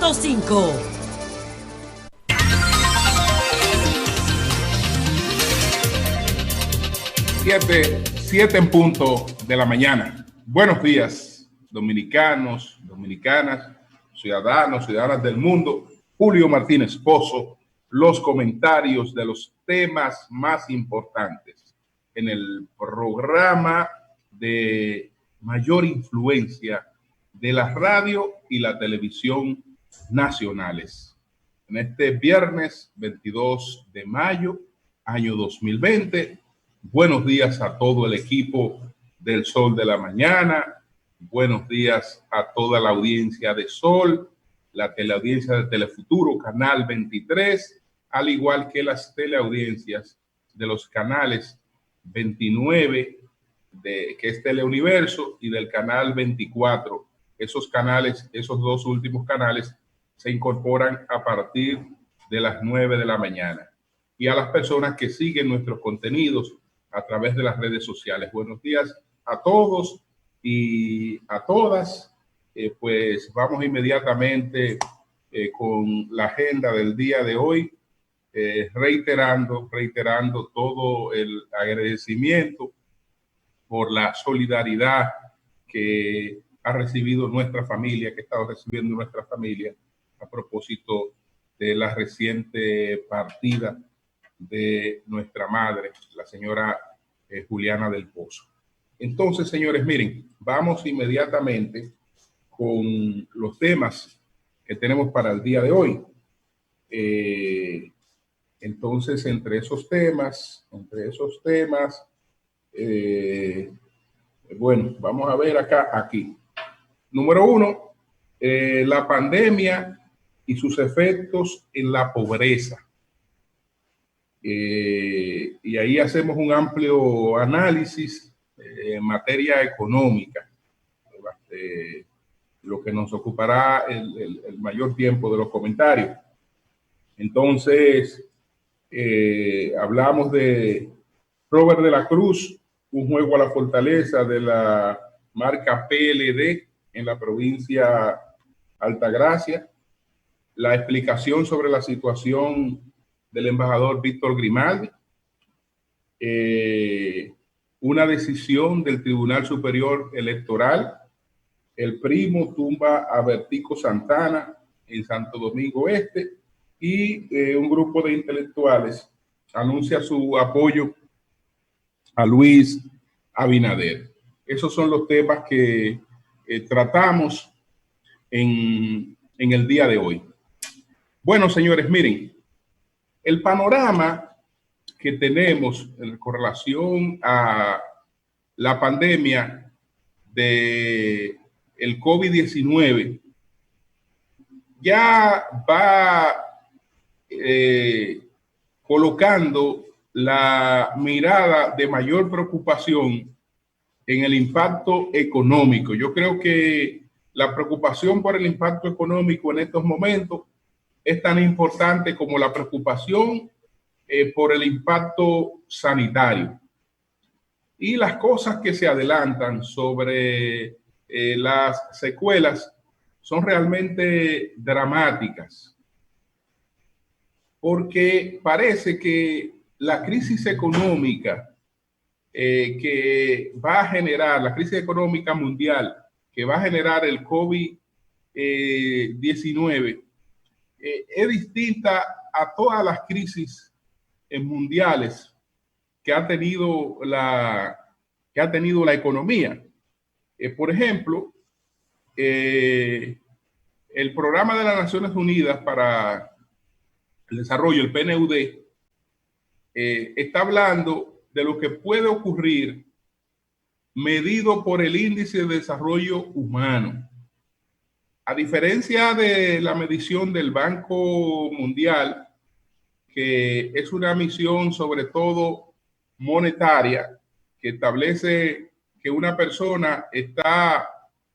100.5. 7 en punto de la mañana. Buenos días, dominicanos, dominicanas, ciudadanos, ciudadanas del mundo. Julio Martínez Pozo, los comentarios de los temas más importantes en el programa de mayor influencia de la radio y la televisión nacionales. En este viernes 22 de mayo, año 2020, buenos días a todo el equipo del Sol de la Mañana. Buenos días a toda la audiencia de Sol, la teleaudiencia de Telefuturo, Canal 23, al igual que las teleaudiencias de los canales 29, que es Teleuniverso, y del Canal 24. Esos canales, esos dos últimos canales, se incorporan a partir de las 9 de la mañana. Y a las personas que siguen nuestros contenidos a través de las redes sociales. Buenos días a todos y a todas. Pues vamos inmediatamente con la agenda del día de hoy, reiterando todo el agradecimiento por la solidaridad que ha recibido nuestra familia, que ha estado recibiendo nuestra familia a propósito de la reciente partida de nuestra madre, la señora Juliana del Pozo. Entonces, señores, miren, vamos inmediatamente con los temas que tenemos para el día de hoy. Entonces, entre esos temas, bueno, vamos a ver aquí. Número 1, la pandemia y sus efectos en la pobreza. Y ahí hacemos un amplio análisis en materia económica, lo que nos ocupará el mayor tiempo de los comentarios. Entonces, hablamos de Robert de la Cruz, un juego a la fortaleza de la marca PLD en la provincia Altagracia, la explicación sobre la situación del embajador Víctor Grimaldi, una decisión del Tribunal Superior Electoral, el primo tumba a Bertico Santana en Santo Domingo Este, y un grupo de intelectuales anuncia su apoyo a Luis Abinader. Esos son los temas que tratamos en el día de hoy. Bueno, señores, miren, el panorama que tenemos en relación a la pandemia de el COVID-19 ya va colocando la mirada de mayor preocupación en el impacto económico. Yo creo que la preocupación por el impacto económico en estos momentos es tan importante como la preocupación por el impacto sanitario. Y las cosas que se adelantan sobre las secuelas son realmente dramáticas, porque parece que la crisis económica que va a generar, la crisis económica mundial que va a generar el COVID-19 es distinta a todas las crisis mundiales que ha tenido la economía. Por ejemplo, el programa de las Naciones Unidas para el Desarrollo, el PNUD, está hablando de lo que puede ocurrir medido por el índice de desarrollo humano. A diferencia de la medición del Banco Mundial, que es una misión sobre todo monetaria, que establece que una persona está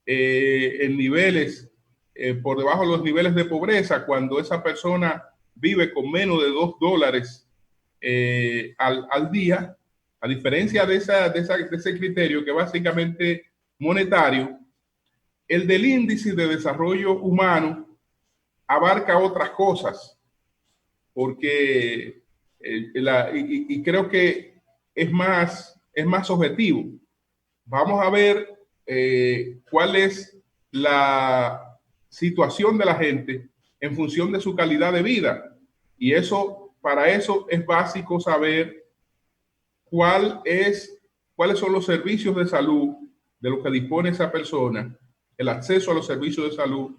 en niveles por debajo de los niveles de pobreza cuando esa persona vive con menos de $2 al día. A diferencia de ese criterio que básicamente monetario, el del índice de desarrollo humano abarca otras cosas, porque creo que es más objetivo. Vamos a ver cuál es la situación de la gente en función de su calidad de vida. Y para eso es básico saber cuáles son los servicios de salud de los que dispone esa persona, el acceso a los servicios de salud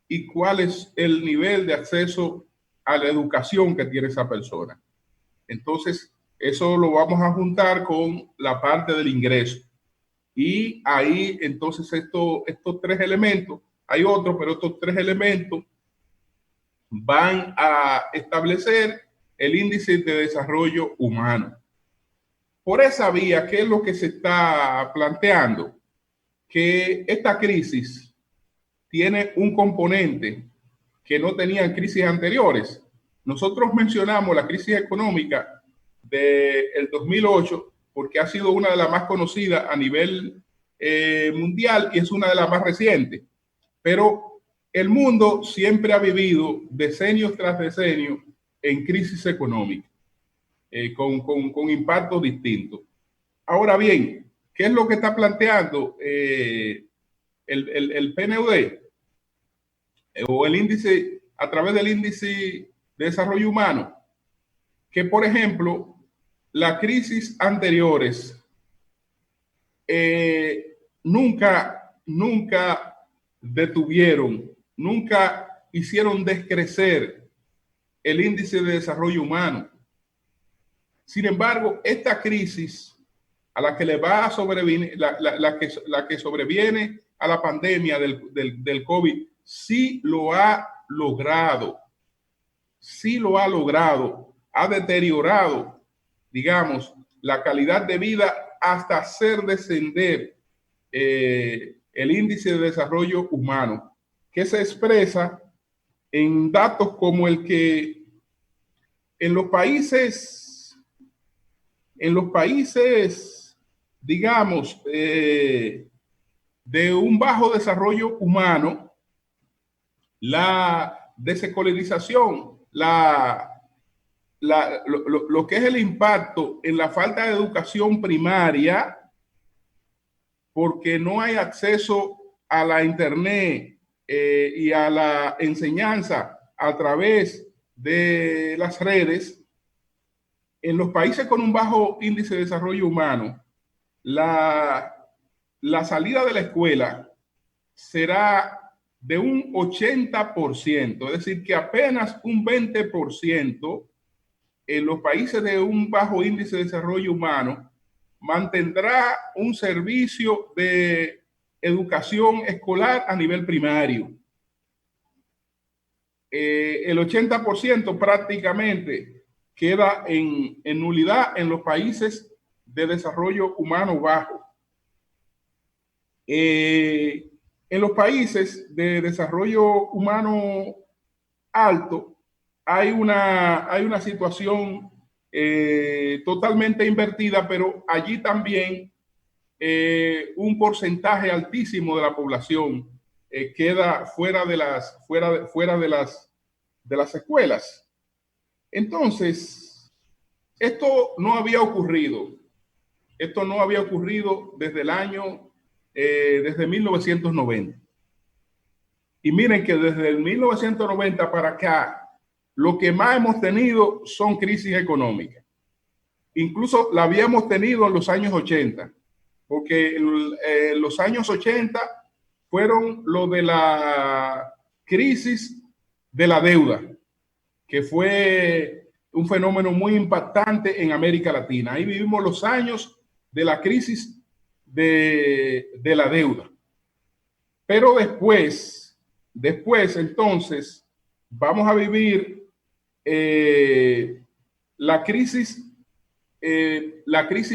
y cuál es el nivel de acceso a la educación que tiene esa persona. Entonces, eso lo vamos a juntar con la parte del ingreso. Y ahí, entonces, estos tres elementos, hay otros, pero estos tres elementos van a establecer el índice de desarrollo humano. Por esa vía, ¿qué es lo que se está planteando? Que esta crisis tiene un componente que no tenían crisis anteriores. Nosotros mencionamos la crisis económica del 2008 porque ha sido una de las más conocidas a nivel mundial y es una de las más recientes. Pero el mundo siempre ha vivido decenios tras decenios en crisis económica, con impactos distintos. Ahora bien, ¿qué es lo que está planteando el PNUD? O el índice, a través del índice de desarrollo humano, que por ejemplo, las crisis anteriores nunca detuvieron, nunca hicieron descrecer el índice de desarrollo humano. Sin embargo, esta crisis a la que le va a sobrevenir, la que sobreviene a la pandemia del COVID, sí lo ha logrado, ha deteriorado, digamos, la calidad de vida hasta hacer descender el índice de desarrollo humano, que se expresa en datos como el que en los países, digamos, de un bajo desarrollo humano, la desescolarización, lo que es el impacto en la falta de educación primaria, porque no hay acceso a la internet y a la enseñanza a través de las redes. En los países con un bajo índice de desarrollo humano, la salida de la escuela será de un 80%, es decir, que apenas un 20% en los países de un bajo índice de desarrollo humano mantendrá un servicio de educación escolar a nivel primario. El 80% prácticamente queda en nulidad en los países de desarrollo humano bajo. En los países de desarrollo humano alto hay una situación totalmente invertida, pero allí también un porcentaje altísimo de la población queda fuera de las escuelas. Entonces, esto no había ocurrido desde 1990. Y miren que desde el 1990 para acá, lo que más hemos tenido son crisis económicas. Incluso la habíamos tenido en los años 80, porque los años 80 fueron lo de la crisis de la deuda, que fue un fenómeno muy impactante en América Latina. Ahí vivimos los años de la crisis de la deuda. Pero después entonces, vamos a vivir la crisis,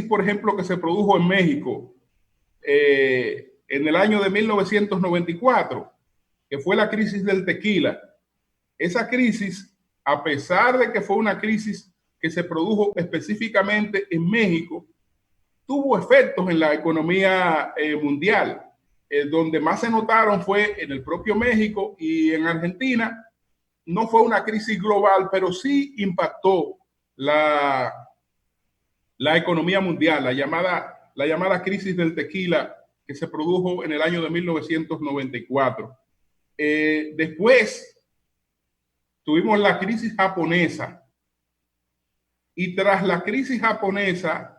por ejemplo, que se produjo en México en el año de 1994, que fue la crisis del tequila. Esa crisis, a pesar de que fue una crisis que se produjo específicamente en México, tuvo efectos en la economía mundial. Donde más se notaron fue en el propio México y en Argentina, no fue una crisis global, pero sí impactó la economía mundial, la llamada crisis del tequila que se produjo en el año de 1994. Después tuvimos la crisis japonesa, y tras la crisis japonesa,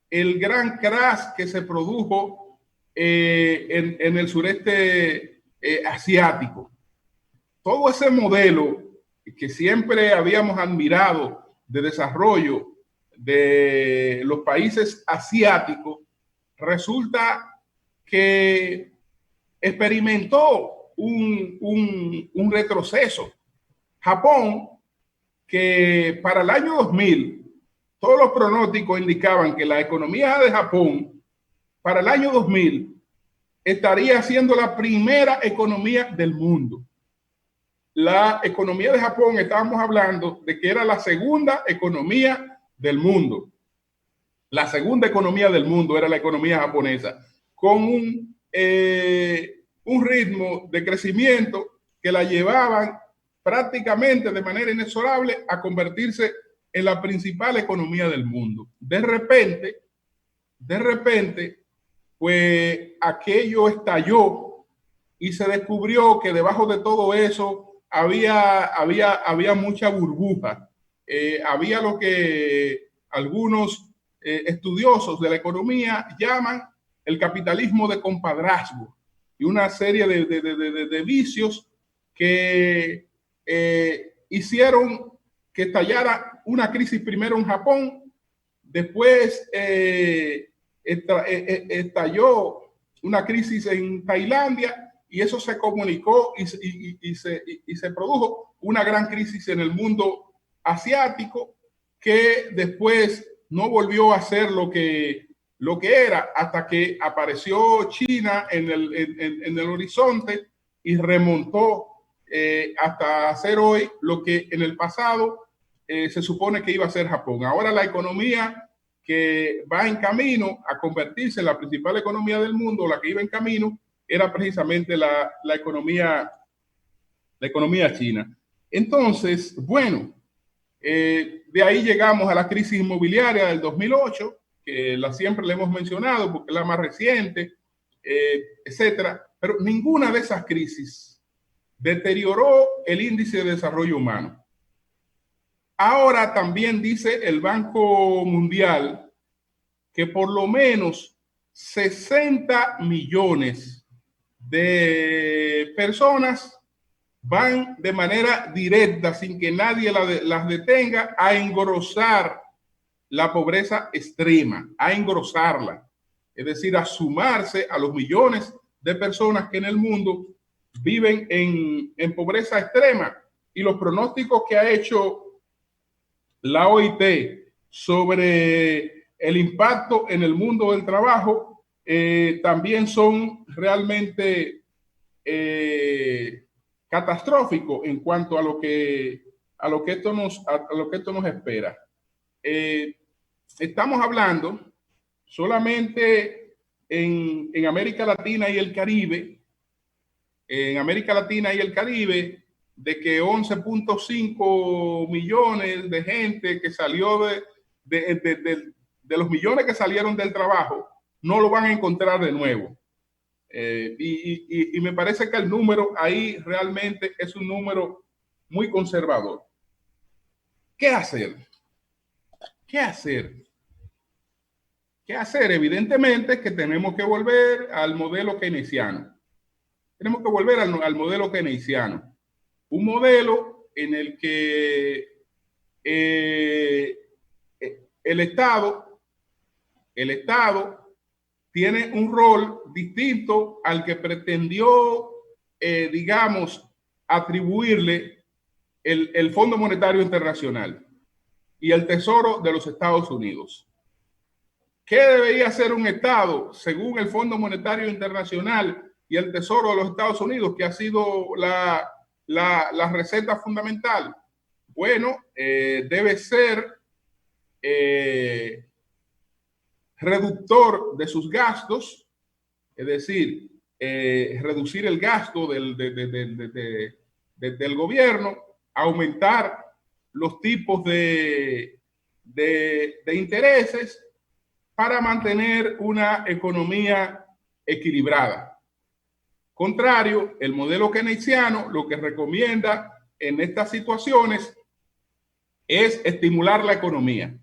el gran crash que se produjo en el sureste asiático. Todo ese modelo que siempre habíamos admirado de desarrollo de los países asiáticos, resulta que experimentó un retroceso. Japón, que para el año 2000, todos los pronósticos indicaban que la economía de Japón para el año 2000 estaría siendo la primera economía del mundo. La economía de Japón, estábamos hablando de que era la segunda economía del mundo. La segunda economía del mundo era la economía japonesa, con un ritmo de crecimiento que la llevaban prácticamente de manera inexorable a convertirse en la principal economía del mundo. De repente, pues aquello estalló y se descubrió que debajo de todo eso había mucha burbuja. Había lo que algunos estudiosos de la economía llaman el capitalismo de compadrazgo y una serie de vicios que hicieron que estallara una crisis primero en Japón, después estalló una crisis en Tailandia, y eso se comunicó y se produjo una gran crisis en el mundo asiático, que después no volvió a ser lo que era hasta que apareció China en el horizonte y remontó hasta hacer hoy lo que en el pasado se supone que iba a ser Japón. Ahora la economía que va en camino a convertirse en la principal economía del mundo, la que iba en camino, era precisamente la economía china. Entonces, bueno, de ahí llegamos a la crisis inmobiliaria del 2008, que siempre le hemos mencionado porque es la más reciente, etcétera. Pero ninguna de esas crisis deterioró el índice de desarrollo humano. Ahora también dice el Banco Mundial que por lo menos 60 millones de personas van de manera directa, sin que nadie las detenga, a engrosar la pobreza extrema, a engrosarla. Es decir, a sumarse a los millones de personas que en el mundo viven en pobreza extrema. Y los pronósticos que ha hecho la OIT sobre el impacto en el mundo del trabajo también son realmente catastróficos en cuanto a lo que esto nos espera. Estamos hablando solamente en América Latina y el Caribe, de que 11.5 millones de gente que salió de los millones que salieron del trabajo, no lo van a encontrar de nuevo. Y me parece que el número ahí realmente es un número muy conservador. ¿Qué hacer? ¿Qué hacer? Evidentemente que tenemos que volver al modelo keynesiano. Tenemos que volver al modelo keynesiano. Un modelo en el que el Estado tiene un rol distinto al que pretendió, digamos, atribuirle el Fondo Monetario Internacional y el Tesoro de los Estados Unidos. ¿Qué debería hacer un Estado según el Fondo Monetario Internacional y el Tesoro de los Estados Unidos, que ha sido la receta fundamental? Bueno, debe ser reductor de sus gastos, es decir, reducir el gasto del gobierno, aumentar los tipos de intereses para mantener una economía equilibrada. Contrario, el modelo keynesiano lo que recomienda en estas situaciones es estimular la economía.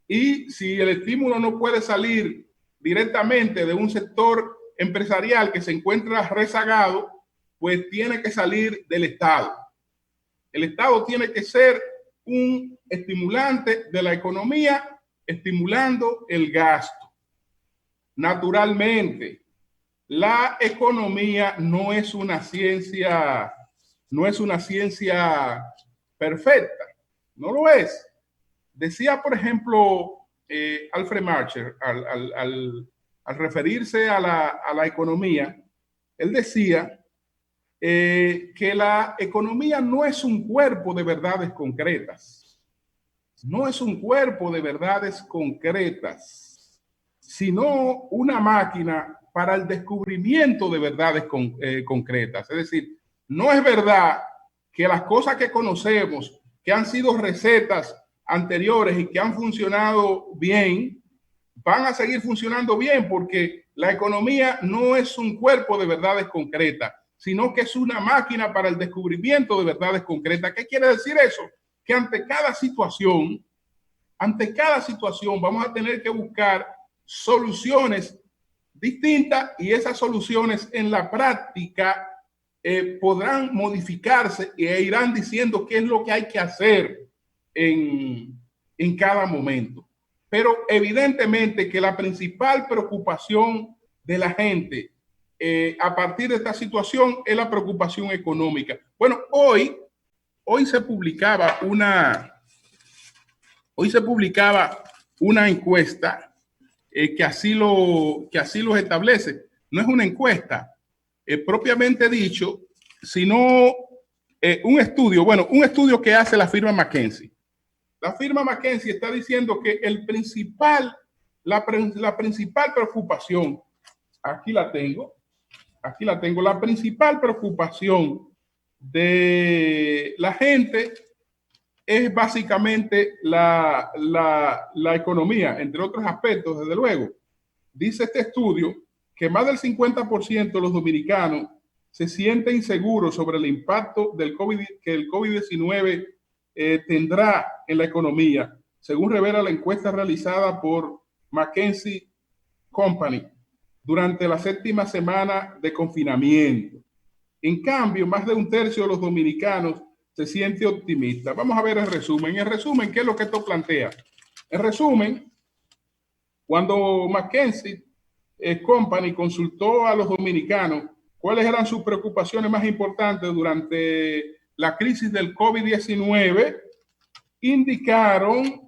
Y si el estímulo no puede salir directamente de un sector empresarial que se encuentra rezagado, pues tiene que salir del Estado. El Estado tiene que ser un estimulante de la economía, estimulando el gasto. Naturalmente, la economía no es una ciencia perfecta, no lo es. Decía, por ejemplo, Alfred Marcher, al referirse a la economía, él decía que la economía no es un cuerpo de verdades concretas, no es un cuerpo de verdades concretas, sino una máquina para el descubrimiento de verdades concretas. Es decir, no es verdad que las cosas que conocemos, que han sido recetas anteriores y que han funcionado bien, van a seguir funcionando bien, porque la economía no es un cuerpo de verdades concretas, sino que es una máquina para el descubrimiento de verdades concretas. ¿Qué quiere decir eso? Que ante cada situación vamos a tener que buscar soluciones distintas, y esas soluciones en la práctica podrán modificarse e irán diciendo qué es lo que hay que hacer en cada momento. Pero evidentemente que la principal preocupación de la gente a partir de esta situación es la preocupación económica. Bueno, hoy se publicaba una encuesta que así lo establece. No es una encuesta propiamente dicho, sino un estudio que hace la firma McKinsey. La firma McKinsey está diciendo que la principal preocupación, aquí la tengo, la principal preocupación de la gente es básicamente la economía, entre otros aspectos, desde luego. Dice este estudio que más del 50% de los dominicanos se sienten inseguros sobre el impacto que el COVID-19 tendrá en la economía, según revela la encuesta realizada por McKinsey Company durante la 7ª semana de confinamiento. En cambio, más de un tercio de los dominicanos se siente optimista. Vamos a ver el resumen. En resumen, ¿qué es lo que esto plantea? En resumen, cuando McKinsey Company consultó a los dominicanos cuáles eran sus preocupaciones más importantes durante la crisis del COVID-19, indicaron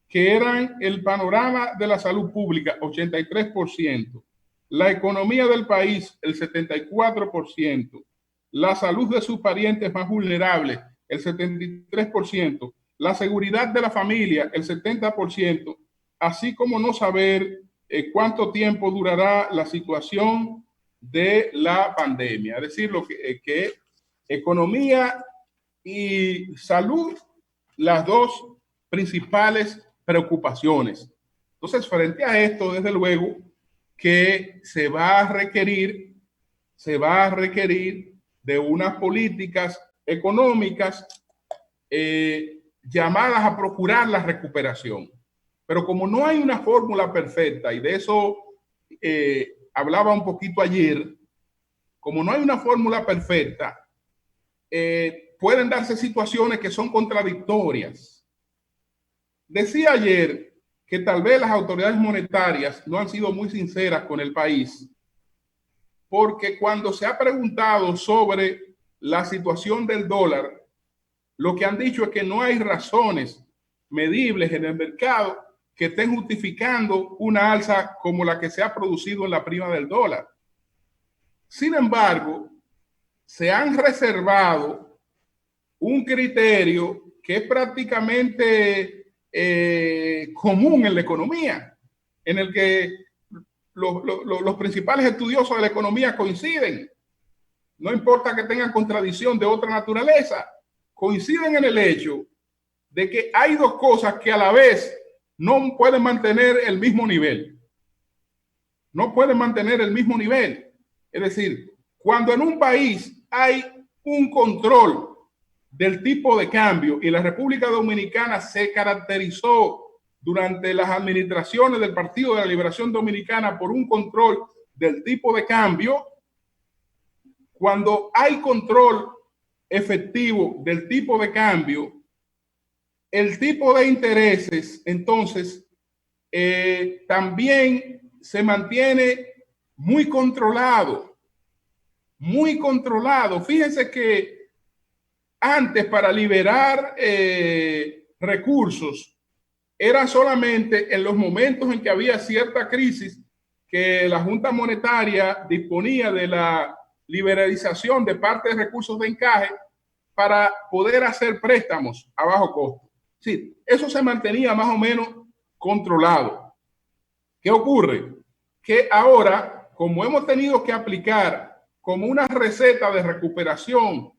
que eran el panorama de la salud pública, 83%, la economía del país, el 74%, la salud de sus parientes más vulnerables, el 73%, la seguridad de la familia, el 70%, así como no saber cuánto tiempo durará la situación de la pandemia. Es decir, que economía y salud, las dos principales preocupaciones. Entonces, frente a esto, desde luego que se va a requerir de unas políticas económicas llamadas a procurar la recuperación. Pero como no hay una fórmula perfecta, y de eso hablaba un poquito ayer, como no hay una fórmula perfecta, pueden darse situaciones que son contradictorias. Decía ayer que tal vez las autoridades monetarias no han sido muy sinceras con el país, porque cuando se ha preguntado sobre la situación del dólar, lo que han dicho es que no hay razones medibles en el mercado que estén justificando una alza como la que se ha producido en la prima del dólar. Sin embargo, se han reservado un criterio que es prácticamente común en la economía, en el que los principales estudiosos de la economía coinciden, no importa que tengan contradicción de otra naturaleza, coinciden en el hecho de que hay dos cosas que a la vez no pueden mantener el mismo nivel. No pueden mantener el mismo nivel. Es decir, cuando en un país hay un control del tipo de cambio, y la República Dominicana se caracterizó durante las administraciones del Partido de la Liberación Dominicana por un control del tipo de cambio, cuando hay control efectivo del tipo de cambio, el tipo de intereses, entonces, también se mantiene muy controlado, muy controlado. Fíjense que antes, para liberar recursos, era solamente en los momentos en que había cierta crisis que la Junta Monetaria disponía de la liberalización de parte de recursos de encaje para poder hacer préstamos a bajo costo. Sí, eso se mantenía más o menos controlado. ¿Qué ocurre? Que ahora, como hemos tenido que aplicar como una receta de recuperación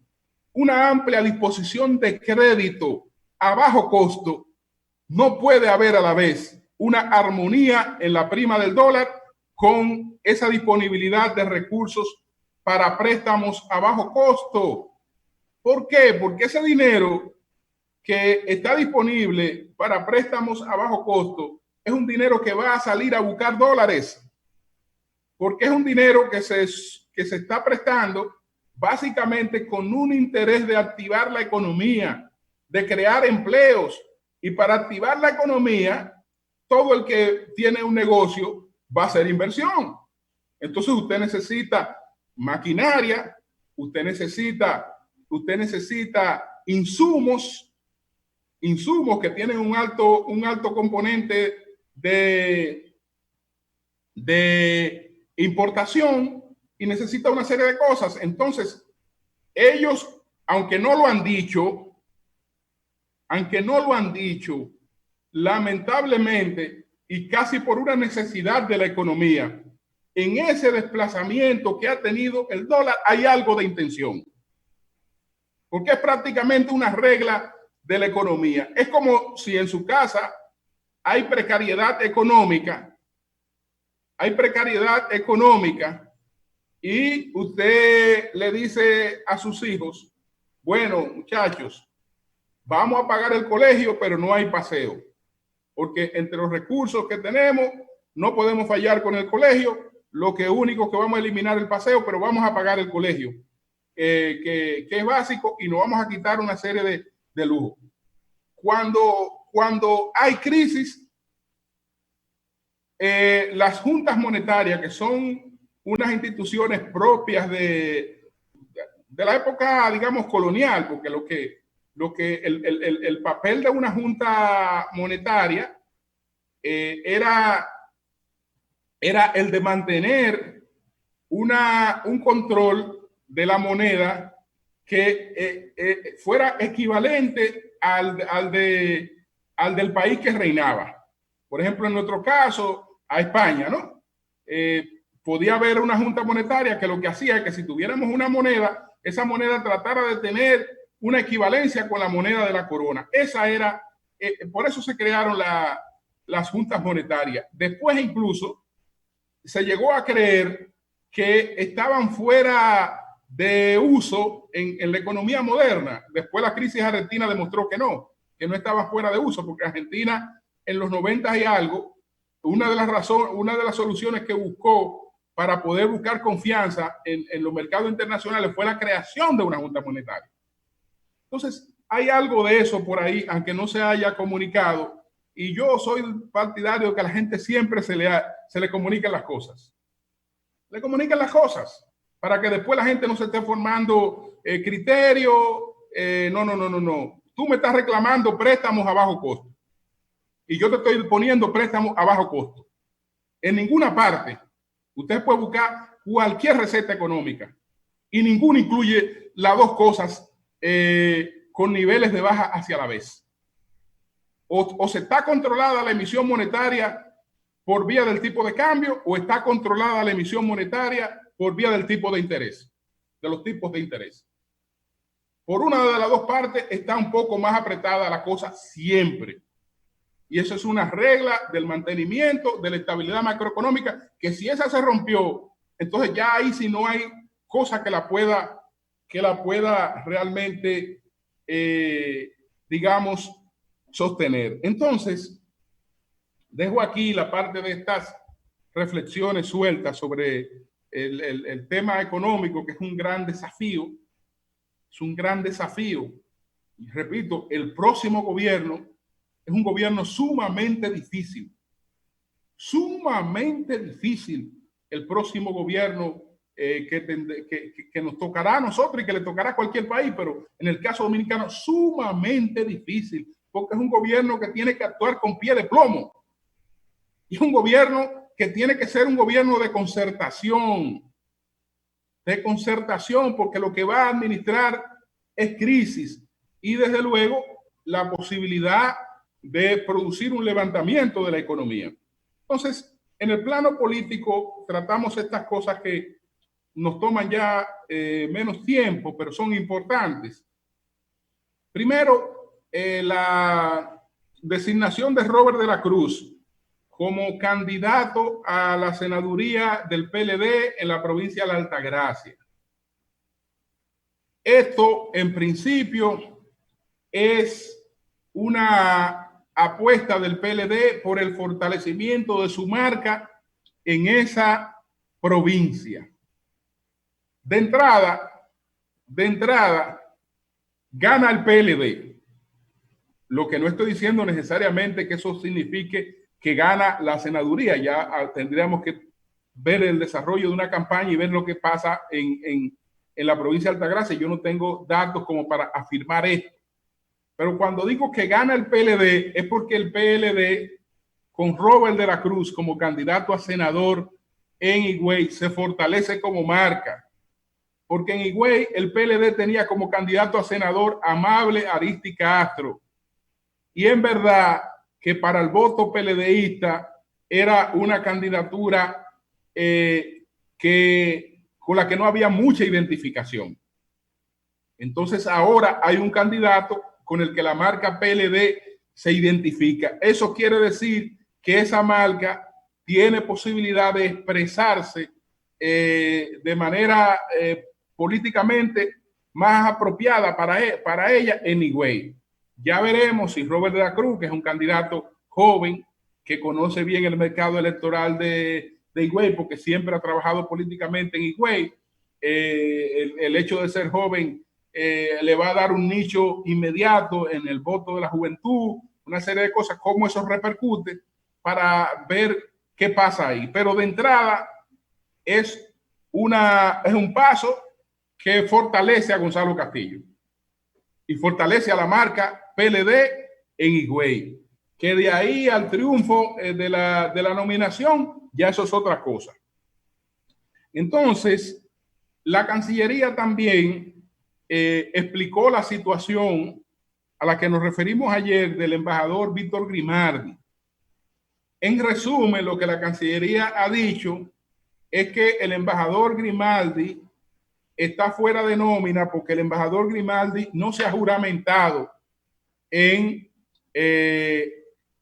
una amplia disposición de crédito a bajo costo, no puede haber a la vez una armonía en la prima del dólar con esa disponibilidad de recursos para préstamos a bajo costo. ¿Por qué? Porque ese dinero que está disponible para préstamos a bajo costo es un dinero que va a salir a buscar dólares, porque es un dinero que se está prestando básicamente con un interés de activar la economía, de crear empleos. Y para activar la economía, todo el que tiene un negocio va a hacer inversión. Entonces usted necesita maquinaria, usted necesita insumos que tienen un alto componente de importación, y necesita una serie de cosas. Entonces, ellos, aunque no lo han dicho, lamentablemente, y casi por una necesidad de la economía, en ese desplazamiento que ha tenido el dólar hay algo de intención, porque es prácticamente una regla de la economía. Es como si en su casa hay precariedad económica, y usted le dice a sus hijos, bueno, muchachos, vamos a pagar el colegio, pero no hay paseo, porque entre los recursos que tenemos no podemos fallar con el colegio. Lo que único que vamos a eliminar el paseo, pero vamos a pagar el colegio, que es básico, y nos vamos a quitar una serie de lujos. Cuando hay crisis, las juntas monetarias, que son unas instituciones propias de la época, digamos, colonial, porque el papel de una junta monetaria era el de mantener un control de la moneda que fuera equivalente al del país que reinaba. Por ejemplo, en nuestro caso, a España, ¿no? Podía haber una junta monetaria que lo que hacía es que si tuviéramos una moneda, esa moneda tratara de tener una equivalencia con la moneda de la corona. Esa era, por eso se crearon las juntas monetarias. Después incluso se llegó a creer que estaban fuera de uso en la economía moderna. Después la crisis argentina demostró que no estaban fuera de uso, porque Argentina en los 90 y algo, una de las soluciones que buscó para poder buscar confianza en los mercados internacionales fue la creación de una junta monetaria. Entonces, hay algo de eso por ahí, aunque no se haya comunicado, y yo soy partidario de que a la gente siempre se le comuniquen las cosas. Le comuniquen las cosas para que después la gente no se esté formando criterios. No. Tú me estás reclamando préstamos a bajo costo y yo te estoy poniendo préstamos a bajo costo. En ninguna parte usted puede buscar cualquier receta económica y ninguna incluye las dos cosas con niveles de baja hacia la vez. O se está controlada la emisión monetaria por vía del tipo de cambio, o está controlada la emisión monetaria por vía del tipo de interés. de los tipos de interés. Por una de las dos partes está un poco más apretada la cosa siempre. Y eso es una regla del mantenimiento de la estabilidad macroeconómica, que si esa se rompió, entonces ya ahí sí no hay cosa que la pueda realmente, digamos, sostener. Entonces, dejo aquí la parte de estas reflexiones sueltas sobre el tema económico, que es un gran desafío. Es un gran desafío. Y repito, el próximo gobierno es un gobierno sumamente difícil. Sumamente difícil el próximo gobierno que nos tocará a nosotros y que le tocará a cualquier país, pero en el caso dominicano sumamente difícil, porque es un gobierno que tiene que actuar con pie de plomo. Y es un gobierno que tiene que ser un gobierno de concertación, porque lo que va a administrar es crisis y desde luego la posibilidad de producir un levantamiento de la economía. Entonces, en el plano político tratamos estas cosas que nos toman ya menos tiempo, pero son importantes. Primero, la designación de Robert de la Cruz como candidato a la senaduría del PLD en la provincia de la Altagracia. Esto, en principio, es una apuesta del PLD por el fortalecimiento de su marca en esa provincia. De entrada, gana el PLD. Lo que no estoy diciendo necesariamente que eso signifique que gana la senaduría. Ya tendríamos que ver el desarrollo de una campaña y ver lo que pasa en la provincia de Altagracia. Yo no tengo datos como para afirmar esto. Pero cuando digo que gana el PLD, es porque el PLD, con Robert de la Cruz como candidato a senador en Higüey, se fortalece como marca. Porque en Higüey el PLD tenía como candidato a senador Amable Aristi Castro. Y en verdad que para el voto PLDista era una candidatura con la que no había mucha identificación. Entonces ahora hay un candidato con el que la marca PLD se identifica. Eso quiere decir que esa marca tiene posibilidad de expresarse de manera políticamente más apropiada para ella en Higüey. Ya veremos si Robert de la Cruz, que es un candidato joven, que conoce bien el mercado electoral de Higüey, porque siempre ha trabajado políticamente en Higüey, el hecho de ser joven le va a dar un nicho inmediato en el voto de la juventud, una serie de cosas, cómo eso repercute, para ver qué pasa ahí. Pero de entrada es un paso que fortalece a Gonzalo Castillo y fortalece a la marca PLD en Higüey. Que de ahí al triunfo de la nominación, ya eso es otra cosa. Entonces, la Cancillería también explicó la situación a la que nos referimos ayer del embajador Víctor Grimaldi. En resumen, lo que la Cancillería ha dicho es que el embajador Grimaldi está fuera de nómina porque el embajador Grimaldi no se ha juramentado en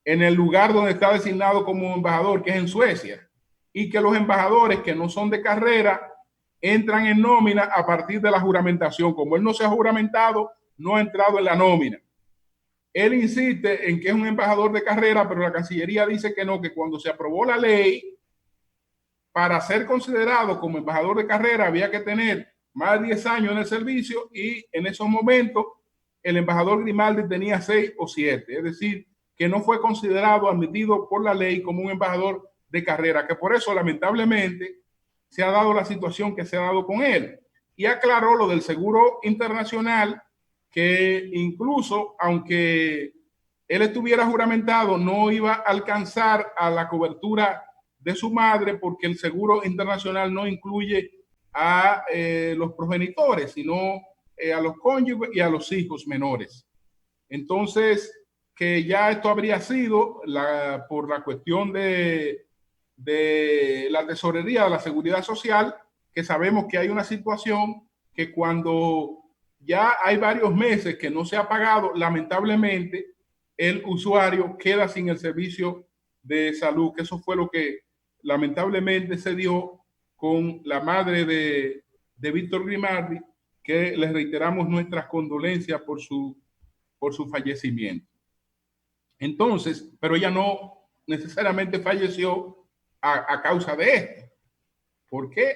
el lugar donde está designado como embajador, que es en Suecia, y que los embajadores que no son de carrera entran en nómina a partir de la juramentación. Como él no se ha juramentado, no ha entrado en la nómina. Él insiste en que es un embajador de carrera, pero la Cancillería dice que no, que cuando se aprobó la ley, para ser considerado como embajador de carrera había que tener más de 10 años en el servicio y en esos momentos el embajador Grimaldi tenía 6 o 7, es decir, que no fue considerado, admitido por la ley como un embajador de carrera, que por eso lamentablemente se ha dado la situación que se ha dado con él. Y aclaró lo del seguro internacional, que incluso aunque él estuviera juramentado, no iba a alcanzar a la cobertura de su madre, porque el seguro internacional no incluye a los progenitores, sino a los cónyuges y a los hijos menores. Entonces, que ya esto habría sido por la cuestión de la tesorería de la seguridad social, que sabemos que hay una situación que cuando ya hay varios meses que no se ha pagado, lamentablemente el usuario queda sin el servicio de salud, que eso fue lo que lamentablemente se dio con la madre de Víctor Grimaldi, que les reiteramos nuestras condolencias por su fallecimiento. Entonces, pero ella no necesariamente falleció a causa de esto, porque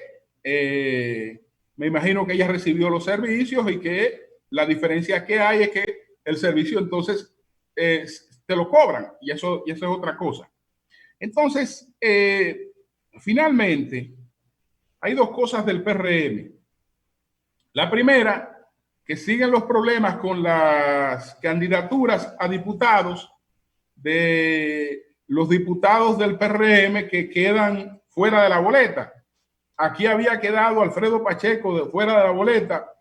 me imagino que ella recibió los servicios y que la diferencia que hay es que el servicio entonces te lo cobran y eso es otra cosa. Entonces, finalmente, hay dos cosas del PRM. La primera, que siguen los problemas con las candidaturas a diputados de los diputados del PRM que quedan fuera de la boleta. Aquí había quedado Alfredo Pacheco de fuera de la boleta.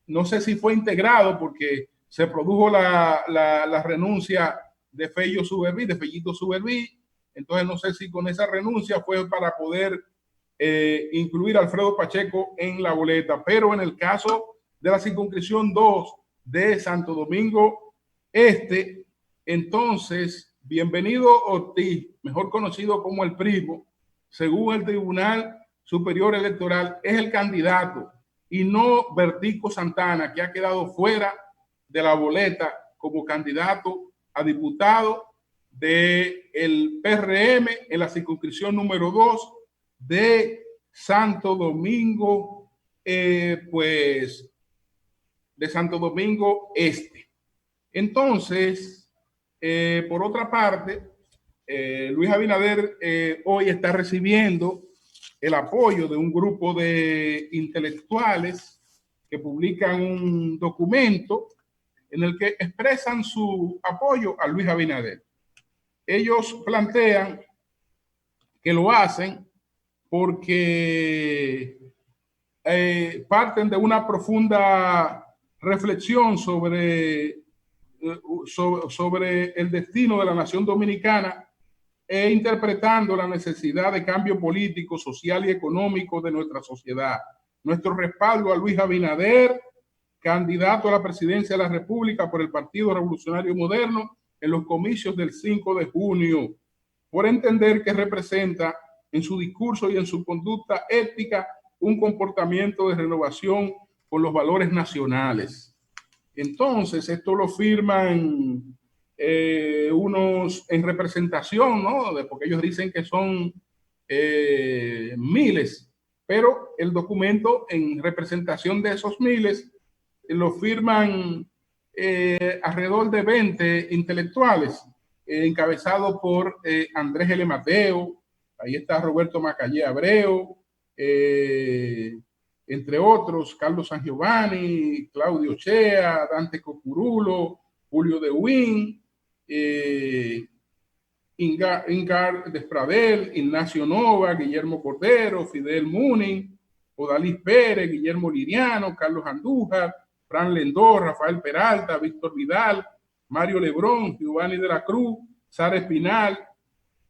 No sé si fue integrado porque se produjo la renuncia de Fellito Suberví. Entonces no sé si con esa renuncia fue para poder incluir a Alfredo Pacheco en la boleta. Pero en el caso de la circunscripción 2 de Santo Domingo Este, entonces, Bienvenido Ortiz, mejor conocido como el Primo, según el Tribunal Superior Electoral, es el candidato y no Bertico Santana, que ha quedado fuera de la boleta como candidato a diputado del PRM en la circunscripción número 2 de Santo Domingo, de Santo Domingo Este. Entonces, por otra parte, Luis Abinader hoy está recibiendo el apoyo de un grupo de intelectuales que publican un documento en el que expresan su apoyo a Luis Abinader. Ellos plantean que lo hacen porque parten de una profunda reflexión sobre el destino de la nación dominicana e interpretando la necesidad de cambio político, social y económico de nuestra sociedad. Nuestro respaldo a Luis Abinader, candidato a la presidencia de la República por el Partido Revolucionario Moderno en los comicios del 5 de junio, por entender que representa en su discurso y en su conducta ética un comportamiento de renovación con los valores nacionales. Entonces, esto lo firman unos en representación, ¿no? Porque ellos dicen que son miles, pero el documento en representación de esos miles lo firman alrededor de 20 intelectuales, encabezados por Andrés L. Mateo, ahí está Roberto Macallé Abreu, entre otros, Carlos Sangiovanni, Claudio Chea, Dante Cocurulo, Julio de Win, Ingar Despradel, Ignacio Nova, Guillermo Cordero, Fidel Munin, Odalis Pérez, Guillermo Liriano, Carlos Andújar, Fran Lendó, Rafael Peralta, Víctor Vidal, Mario Lebrón, Giovanni de la Cruz, Sara Espinal,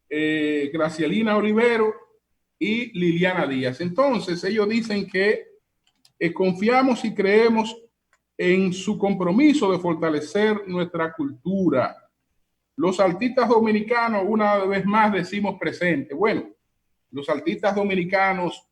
Gracielina Olivero y Liliana Díaz. Entonces ellos dicen que confiamos y creemos en su compromiso de fortalecer nuestra cultura. Los artistas dominicanos, una vez más decimos presente. Bueno, los artistas dominicanos,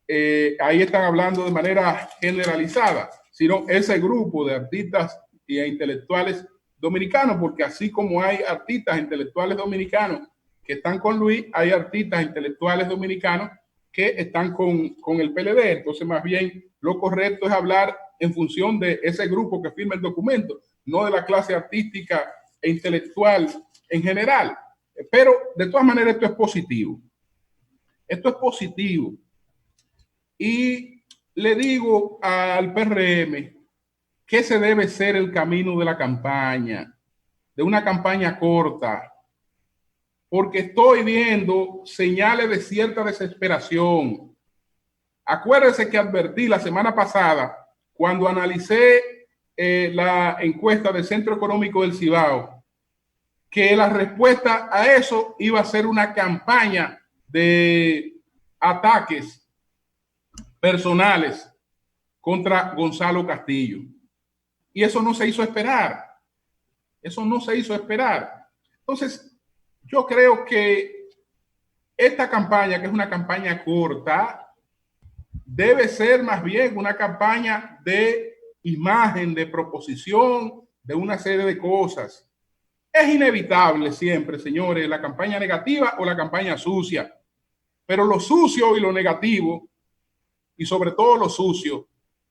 ahí están hablando de manera generalizada, sino ese grupo de artistas e intelectuales dominicanos, porque así como hay artistas e intelectuales dominicanos que están con Luis, hay artistas intelectuales dominicanos que están con el PLD. Entonces, más bien, lo correcto es hablar en función de ese grupo que firma el documento, no de la clase artística e intelectual en general. Pero, de todas maneras, esto es positivo. Esto es positivo. Y le digo al PRM que ese debe ser el camino de la campaña, de una campaña corta, porque estoy viendo señales de cierta desesperación. Acuérdense que advertí la semana pasada, cuando analicé la encuesta del Centro Económico del Cibao, que la respuesta a eso iba a ser una campaña de ataques personales contra Gonzalo Castillo. Y eso no se hizo esperar. Eso no se hizo esperar. Entonces, yo creo que esta campaña, que es una campaña corta, debe ser más bien una campaña de imagen, de proposición, de una serie de cosas. Es inevitable siempre, señores, la campaña negativa o la campaña sucia. Pero lo sucio y lo negativo, y sobre todo lo sucio,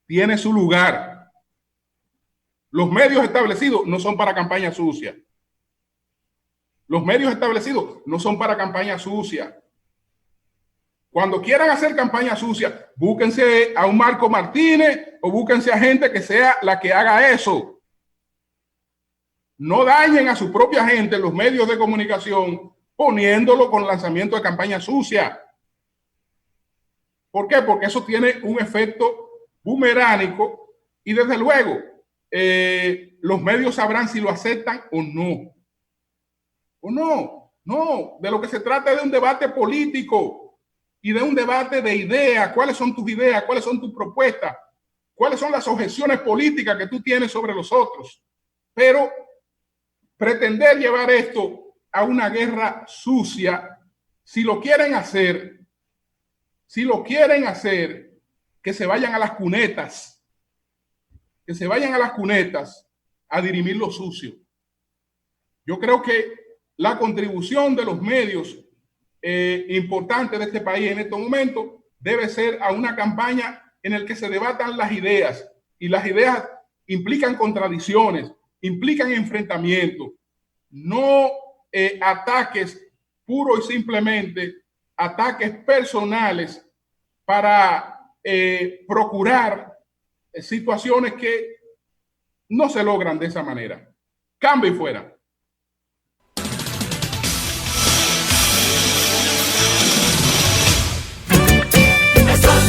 tiene su lugar. Los medios establecidos no son para campaña sucia. Los medios establecidos no son para campaña sucia. Cuando quieran hacer campaña sucia, búsquense a un Marco Martínez o búsquense a gente que sea la que haga eso. No dañen a su propia gente los medios de comunicación poniéndolo con lanzamiento de campaña sucia. ¿Por qué? Porque eso tiene un efecto bumeránico y desde luego los medios sabrán si lo aceptan o no. O no, no. De lo que se trata es de un debate político y de un debate de ideas. ¿Cuáles son tus ideas? ¿Cuáles son tus propuestas? ¿Cuáles son las objeciones políticas que tú tienes sobre los otros? Pero pretender llevar esto a una guerra sucia, si lo quieren hacer, que se vayan a las cunetas, a dirimir lo sucio. Yo creo que la contribución de los medios importantes de este país en estos momentos debe ser a una campaña en la que se debatan las ideas, y las ideas implican contradicciones, implican enfrentamientos, no ataques puro y simplemente, ataques personales para procurar situaciones que no se logran de esa manera. Cambio y fuera.